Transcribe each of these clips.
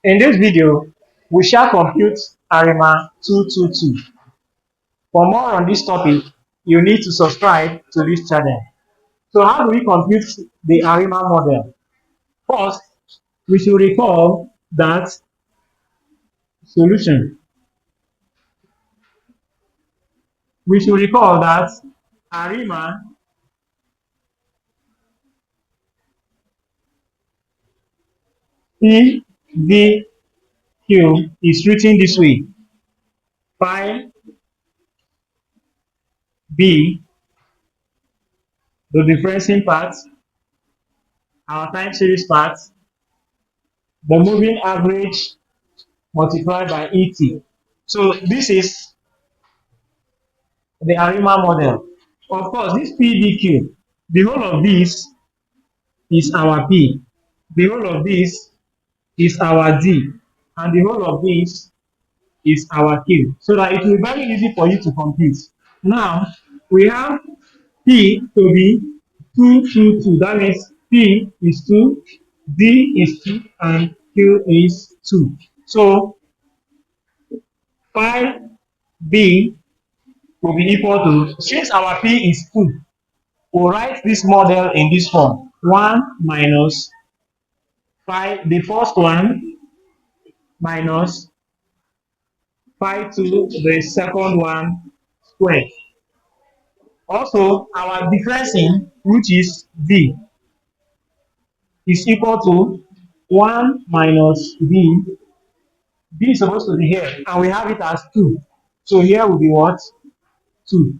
In this video, we shall compute Arima 222. For more on this topic, you need to subscribe to this channel. So how do we compute the Arima model? First, we should recall that solution. We should recall that Arima PVQ is written this way. Phi B, the differential part, our time series part, the moving average multiplied by ET. So this is the Arima model. Of course, this PDQ, the whole of this is our P, the whole of this is our D, and the whole of this is our Q. So that it will be very easy for you to compute. Now, we have P to be 2, 2, 2. That means P is 2, D is 2, and Q is 2. So, phi B will be equal to, since our P is 2, we'll write this model in this form. 1 minus phi, the first one, minus phi 2, the second one, squared. Also, our differencing, which is D, is equal to 1 minus B. B is supposed to be here, and we have it as 2. So here will be what? 2.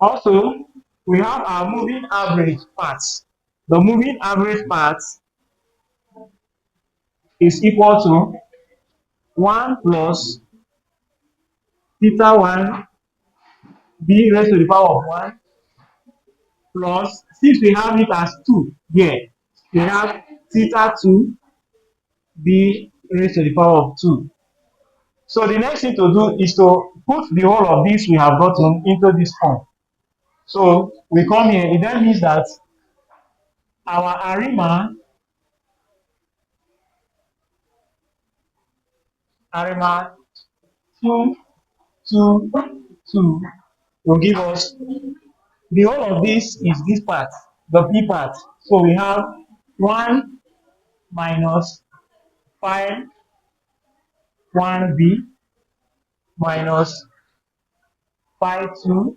Also, we have our moving average parts. The moving average part is equal to 1 plus theta 1 b raised to the power of 1 plus, since we have it as 2 here, we have theta 2 b raised to the power of 2. So the next thing to do is to put the whole of this we have gotten into this form. So we come here, it then means that our Arima 2, 2, 2 will give us, the whole of this is this part, the P part. So we have 1 minus phi 1b minus phi 2b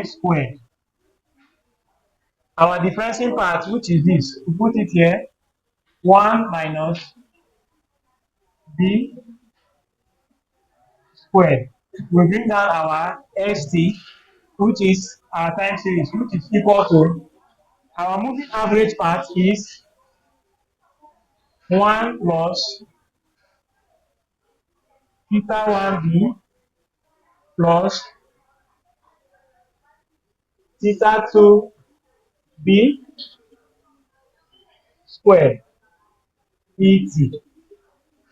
squared. Our differential part, which is this, we put it here, 1 minus b squared. We bring down our st, which is our time series, which is equal to, our moving average part is 1 plus theta 1b plus theta 2b squared et.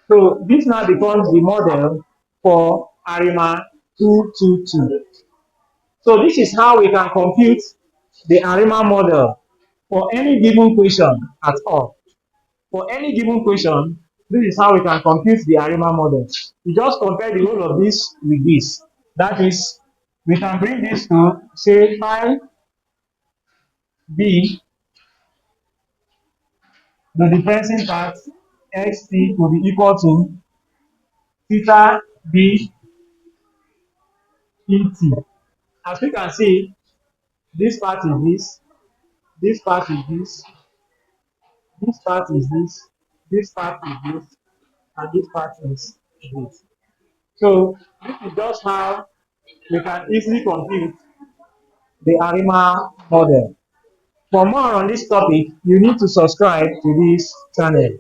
So this now becomes the model for Arima 222. So this is how we can compute the Arima model for any given question at all. For any given question, this is how we can compute the Arima model. We just compare the whole of this with this. That is, we can bring this to, say, phi b, the differential part, xt will be equal to theta b et. As we can see, this part is this part is this part is this part is this, and this part is this. So this is just how we can easily compute the Arima model. For more on this topic, you need to subscribe to this channel.